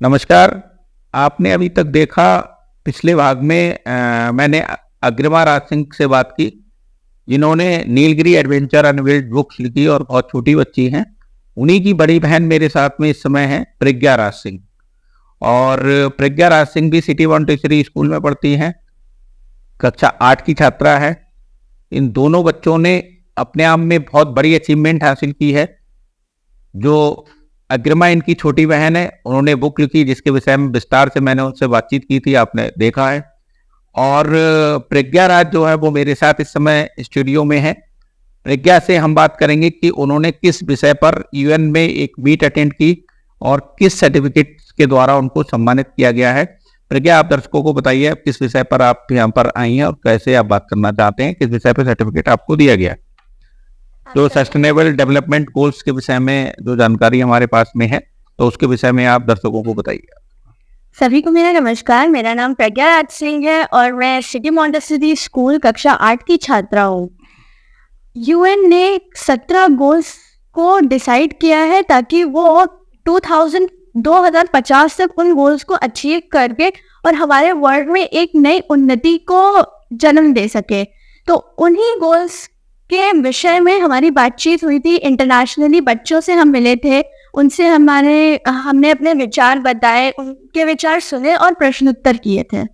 नमस्कार। आपने अभी तक देखा पिछले भाग में मैंने अग्रिमा राज सिंह से बात की, जिन्होंने नीलगिरी एडवेंचर अनवील्ड बुक्स लिखी और बहुत छोटी बच्ची हैं। उन्हीं की बड़ी बहन मेरे साथ में इस समय है प्रज्ञा राज सिंह। और प्रज्ञा राज सिंह भी सिटी मॉन्टेसरी स्कूल में पढ़ती हैं, कक्षा 8 की छात्रा है। इन दोनों बच्चों ने अपने आप में बहुत बड़ी अचीवमेंट हासिल की है। जो अग्रिमा इनकी छोटी बहन है, उन्होंने बुक लिखी जिसके विषय में विस्तार से मैंने उनसे बातचीत की थी, आपने देखा है। और प्रज्ञा राज जो है वो मेरे साथ इस समय स्टूडियो में है। प्रज्ञा से हम बात करेंगे कि उन्होंने किस विषय पर यूएन में एक मीट अटेंड की और किस सर्टिफिकेट के द्वारा उनको सम्मानित किया गया है। प्रज्ञा, आप दर्शकों को बताइए किस विषय पर आप यहाँ पर आई हैं और कैसे आप बात करना चाहते हैं, किस विषय पर सर्टिफिकेट आपको दिया गया है। जो सस्टेनेबल डेवलपमेंट गोल्स के विषय में जो जानकारी हमारे पास में है, तो उसके विषय में आप दर्शकों को बताइए। सभी को मेरा नमस्कार। मेरा नाम प्रज्ञा राज सिंह है और मैं सिटी मॉन्टेसरी स्कूल कक्षा 8 की छात्रा हूँ। यूएन ने 17 गोल्स को डिसाइड किया है ताकि वो 2050 तक उन गोल्स को अचीव करके और हमारे वर्ल्ड में एक नई उन्नति को जन्म दे सके। तो उन्हीं गोल्स के विषय में हमारी बातचीत हुई थी। इंटरनेशनली बच्चों से हम मिले थे, उनसे हमने अपने विचार बताए, उनके विचार सुने और प्रश्न उत्तर किए थे।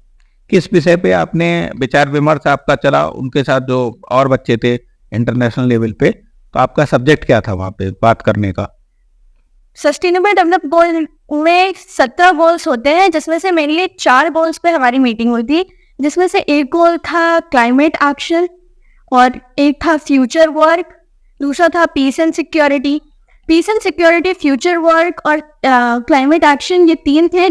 किस विषय पे आपने विचार विमर्श आपका चला उनके साथ, जो और बच्चे थे इंटरनेशनल लेवल पे, तो आपका सब्जेक्ट क्या था वहाँ पे बात करने का? सस्टेनेबल डेवलप गोल में 17 गोल्स होते हैं, जिसमें से मेनली 4 गोल्स पे हमारी मीटिंग हुई थी। जिसमें से एक गोल था क्लाइमेट एक्शन और एक था फ्यूचर वर्क, दूसरा था peace and security. Peace and security, future work और क्लाइमेट एक्शन, ये 3 थे।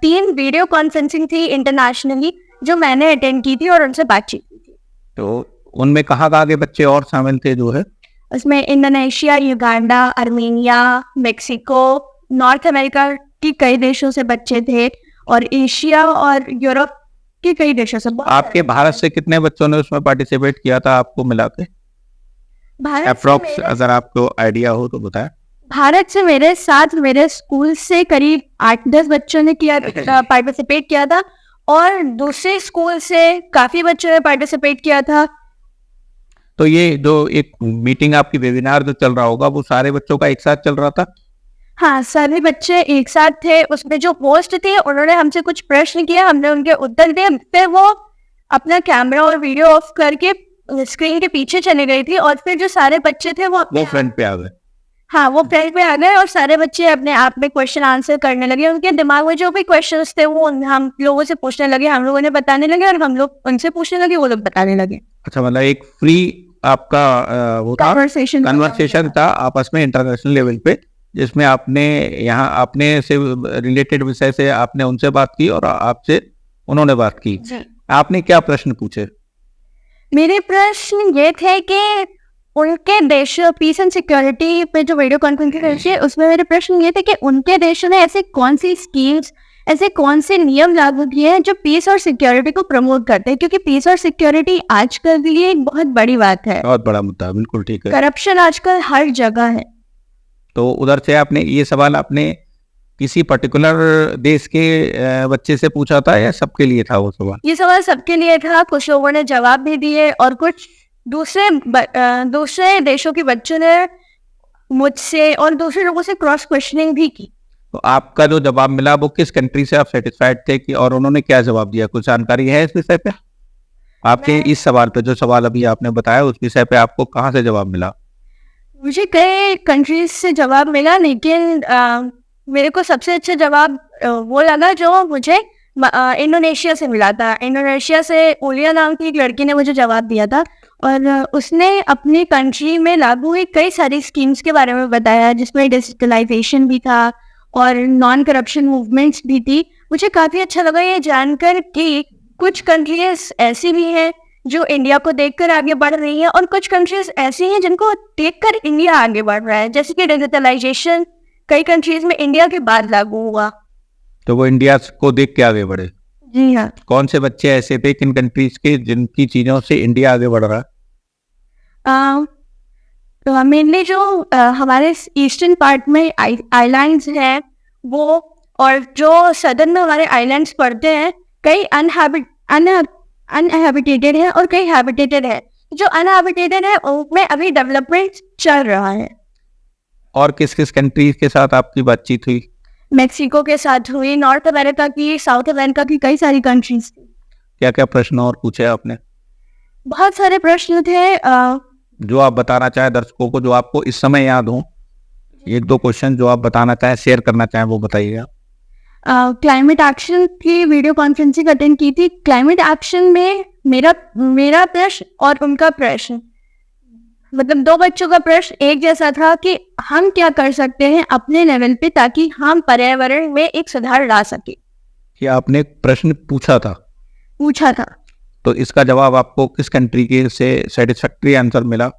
3 वीडियो कॉन्फ्रेंसिंग थी इंटरनेशनली जो मैंने अटेंड की थी और उनसे बातचीत की थी। तो उनमें कहाँ के बच्चे और शामिल थे जो है? उसमें Indonesia, Uganda, Armenia, Mexico, north America के कई देशों से बच्चे थे और एशिया और यूरोप के कई देशों से। आपके भारत से कितने बच्चों ने उसमें पार्टिसिपेट किया था आपको मिला के? अप्रोक्स अगर आपको आइडिया हो तो बताएं। भारत से मेरे साथ मेरे स्कूल से करीब 8-10 बच्चों ने पार्टिसिपेट किया था और दूसरे स्कूल से काफी बच्चों ने पार्टिसिपेट किया था। तो ये जो एक मीटिंग आपकी वेबिनार जो चल रहा होगा, वो सारे बच्चों का एक साथ चल रहा था? हाँ, सारे बच्चे एक साथ थे। उसमें जो होस्ट थे उन्होंने हमसे कुछ प्रश्न किए, हमने उनके उत्तर दिए। फिर वो अपना कैमरा और वीडियो ऑफ करके स्क्रीन के पीछे चले गई थी और फिर जो सारे बच्चे थे वो फ्रंट पे आ गए। हाँ, वो फ्रंट पे आ गए और सारे बच्चे अपने आप में क्वेश्चन आंसर करने लगे। उनके दिमाग में जो भी क्वेश्चंस थे वो हम लोगों से पूछने लगे, हम लोगों ने बताने लगे और हम लोग उनसे पूछने लगे, वो लोग बताने लगे। अच्छा, मतलब एक फ्री आपका वो था कन्वर्सेशन था आपस में इंटरनेशनल लेवल पे, जिसमें आपने यहाँ अपने से रिलेटेड विषय से आपने उनसे बात की और आपसे उन्होंने बात की। आपने क्या प्रश्न पूछे? मेरे प्रश्न ये थे कि उनके देश पीस एंड सिक्योरिटी पे जो वीडियो कॉन्फ्रेंसिंग है उसमें मेरे प्रश्न ये थे कि उनके देशों ने ऐसे कौन सी स्कीम्स, ऐसे कौन से नियम लागू किए हैं जो पीस और सिक्योरिटी को प्रमोट करते हैं, क्योंकि पीस और सिक्योरिटी आजकल के लिए एक बहुत बड़ी बात है, बहुत बड़ा मुद्दा। बिल्कुल ठीक है। करप्शन आजकल हर जगह है। तो उधर से आपने ये सवाल आपने किसी पर्टिकुलर देश के बच्चे से पूछा था या सबके लिए था वो सवाल? ये सवाल सबके लिए था। कुछ लोगों ने जवाब भी दिए और कुछ दूसरे देशों के बच्चों ने मुझसे और दूसरे लोगों से क्रॉस क्वेश्चनिंग भी की। तो आपका जो जवाब मिला वो किस कंट्री से आप सेटिस्फाइड थे कि, और उन्होंने क्या जवाब दिया? कुछ जानकारी है इस विषय पे आपके? इस सवाल पे, जो सवाल अभी आपने बताया, उस विषय पे आपको कहाँ से जवाब मिला? मुझे कई कंट्रीज से जवाब मिला, लेकिन मेरे को सबसे अच्छा जवाब वो लगा जो मुझे इंडोनेशिया से मिला था। इंडोनेशिया से ओलिया नाम की एक लड़की ने मुझे जवाब दिया था और उसने अपनी कंट्री में लागू हुई कई सारी स्कीम्स के बारे में बताया, जिसमें डिजिटलाइजेशन भी था और नॉन करप्शन मूवमेंट्स भी थी। मुझे काफ़ी अच्छा लगा ये जानकर कि कुछ कंट्रीज ऐसी भी हैं जो इंडिया को देखकर आगे बढ़ रही हैं और कुछ कंट्रीज ऐसी हैं जिनको देखकर इंडिया आगे बढ़ रहा है। जैसे कि डिजिटलाइजेशन कई कंट्रीज में इंडिया के बाद लागू हुआ, तो वो इंडिया को देख के आगे बढ़े। जी हाँ। कौन से बच्चे ऐसे थे किन कंट्रीज के जिनकी चीजों से इंडिया आगे बढ़ रहा है? मेनली जो हमारे ईस्टर्न पार्ट में आइलैंड्स हैं वो और जो सदर्न में हमारे आइलैंड्स पड़ते हैं, कई अनहैबिटेटेड है और कई हैबिटेटेड है। जो अनहैबिटेटेड है उनमें अभी डेवलपमेंट चल रहा है। और किस किस कंट्रीज के साथ आपकी बातचीत हुई? मेक्सिको के साथ हुई, नॉर्थ अमेरिका की, साउथ अमेरिका की, कई सारी कंट्रीज थी। क्या क्या प्रश्न और पूछे आपने? बहुत सारे प्रश्न थे। जो आप बताना चाहें दर्शकों को, जो आपको इस समय याद हो, एक दो क्वेश्चन जो आप बताना चाहें, शेयर करना चाहें, वो बताइएगा। क्लाइमेट एक्शन की वीडियो कॉन्फ्रेंसिंग अटेंड की थी। क्लाइमेट एक्शन में मेरा प्रश्न और उनका प्रश्न, मतलब दो बच्चों का प्रश्न एक जैसा था कि हम क्या कर सकते हैं अपने लेवल पे ताकि हम पर्यावरण में एक सुधार ला सके। कि आपने एक प्रश्न पूछा था, तो इसका जवाब आपको किस कंट्री के से सेटिस्फैक्ट्री आंसर मिला?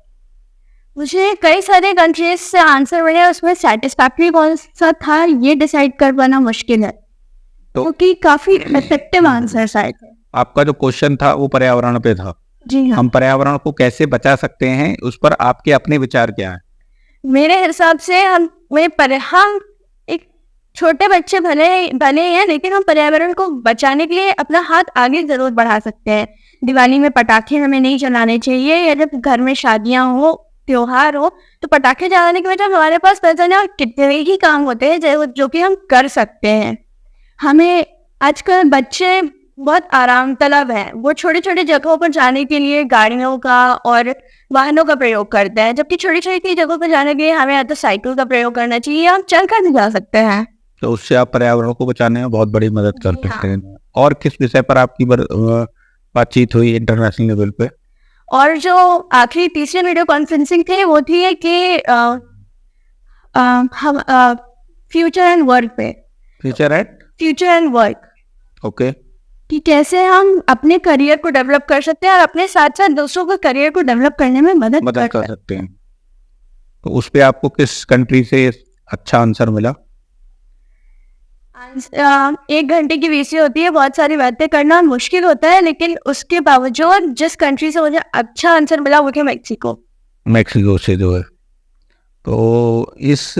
मुझे कई सारे कंट्रीज से आंसर मिले, उसमें सेटिस्फैक्ट्री कौन सा था ये डिसाइड कर पाना मुश्किल है, क्योंकि काफी इफेक्टिव आंसर आए थे। आपका जो क्वेश्चन था वो पर्यावरण पे था। जी हाँ। हम पर्यावरण को कैसे बचा सकते हैं, उस पर आपके अपने विचार क्या है? मेरे हिसाब से हम एक छोटे बच्चे भले हैं, लेकिन हम पर्यावरण को बचाने के लिए अपना हाथ आगे जरूर बढ़ा सकते हैं। दिवाली में पटाखे हमें नहीं जलाने चाहिए, या जब घर में शादियां हो, त्योहार हो, तो पटाखे जलाने की वजह हमारे पास पता कितने ही काम होते हैं जो कि हम कर सकते हैं। हमें आजकल बच्चे बहुत आराम तलब है, वो छोटे छोटे जगहों पर जाने के लिए गाड़ियों का और वाहनों का प्रयोग करते हैं, जबकि छोटी छोटी जगहों पर जाने के लिए हमें या तो साइकिल का प्रयोग करना चाहिए या हम चल कर भी जा सकते हैं। तो उससे आप पर्यावरण को बचाने में बहुत बड़ी मदद कर सकते हैं। और किस विषय पर आपकी बातचीत हुई इंटरनेशनल लेवल पे? और जो आखिरी तीसरी वीडियो कॉन्फ्रेंसिंग थी वो थी कि हम फ्यूचर एंड वर्क पे, फ्यूचर एंड वर्क, ओके, कि कैसे हम अपने करियर को डेवलप कर सकते हैं और अपने साथ साथ दूसरों का करियर को डेवलप करने में मदद कर सकते हैं। तो उस पे आपको किस कंट्री से अच्छा आंसर मिला? 1 घंटे की वीसी होती है, बहुत सारी बातें करना मुश्किल होता है, लेकिन उसके बावजूद जिस कंट्री से मुझे अच्छा आंसर मिला वो है मेक्सिको से जो है। तो इस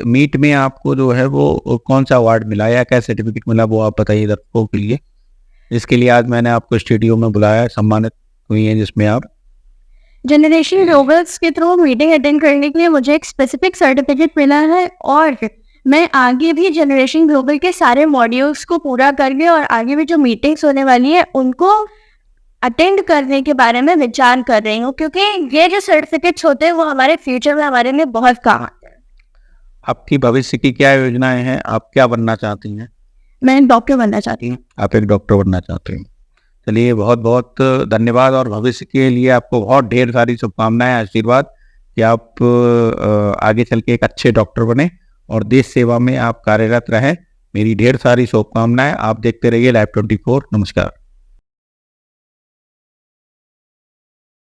मीट में आपको जो है वो कौन सा अवार्ड मिला या क्या सर्टिफिकेट मिला, वो आप बताइए दर्शकों के लिए, जिसके लिए आज मैंने आपको स्टूडियो में बुलाया, सम्मानित हुई हैं, जिसमें आप जनरेशन ग्लोबल्स के थ्रू मीटिंग अटेंड करने के लिए मुझे एक स्पेसिफिक सर्टिफिकेट मिला है, और मैं आगे भी जनरेशन ग्लोबल के सारे मॉड्यूल्स को पूरा करके और आगे भी जो मीटिंग्स होने वाली है उनको अटेंड करने के बारे में विचार कर रही हूँ, क्योंकि ये जो सर्टिफिकेट्स होते हैं वो हमारे फ्यूचर में हमारे लिए बहुत काम आते हैं। आपकी भविष्य की क्या योजनाएं हैं? आप क्या बनना चाहती हैं? मैं डॉक्टर बनना चाहती हूँ। आप एक डॉक्टर बनना चाहते हैं। चलिए, बहुत बहुत धन्यवाद, और भविष्य के लिए आपको बहुत ढेर सारी शुभकामनाएं, आशीर्वाद कि आप आगे चल के एक अच्छे डॉक्टर बने और देश सेवा में आप कार्यरत रहें। मेरी ढेर सारी शुभकामनाएं। आप देखते रहिए Live 24। नमस्कार।